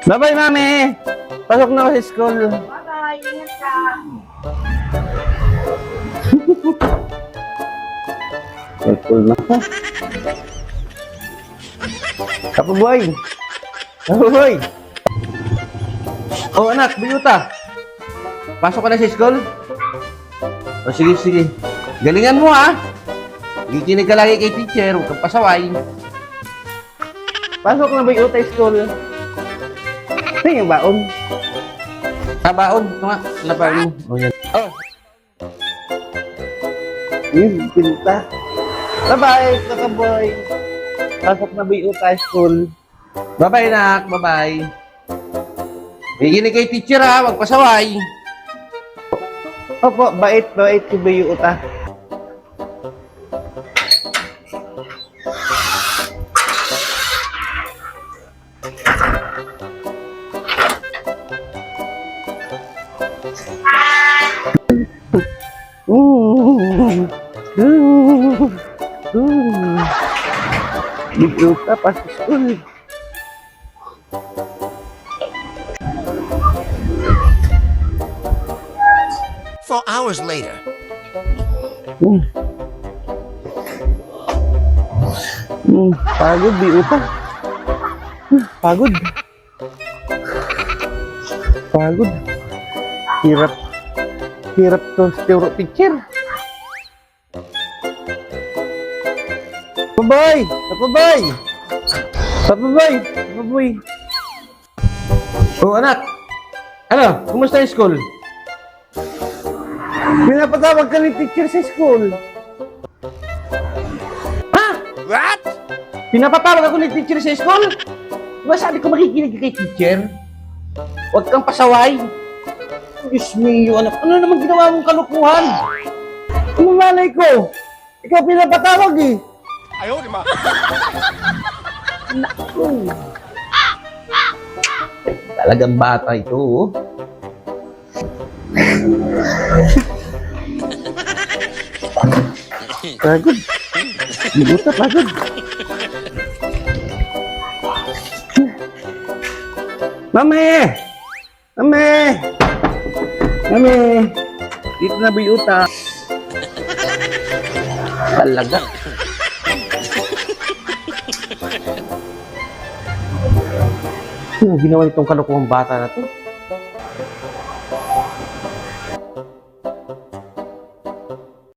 Bye-bye, mami! Pasok na ako sa school. Bye-bye, ingat ka. School na ako. Kapaboy! Kapaboy! Oh, anak, biyuta. Pasok ka na sa school? O, sige, sige. Galingan mo, ha? Giginig ka lagi kay teacher, huwag kang pasaway. Pasok na biyuta sa school. Ito yung baon. Baon. Ito nga, labaon mo. O, yan. Oh. Yun, pinta. Bye-bye, kakaboy. Pasok na biyuta sa school. Bye-bye, nak. Bye-bye. Giginig kay teacher, ha? Huwag pasaway. Opo, bait si biyuta. Biyuta pa sa school. Four hours later. Pagod, biyuta. Pagod. Pagod. Hirap. Hirap to sa teacher. Papabay! Papabay! Papabay! Papabay! Oh, anak! Ano? Kumusta yung school? Pinapatawag ka ni teacher sa school. Ha? What? Pinapatawag ako ni teacher sa school? Diba sabi ko makikinig ka kay teacher? Huwag kang pasaway. Diyos mio, anak. Ano naman ginawa mong kalukuhan? Ano malay ko? Ikaw pinapatawag eh. Ayaw, di ma. Naku. Talagang bata ito, oh. Pagod. Biyuta, pagod. Mami! Mami! Mami! Dito na biyuta. Talaga. Ano ginawa itong kalukuhang bata na to?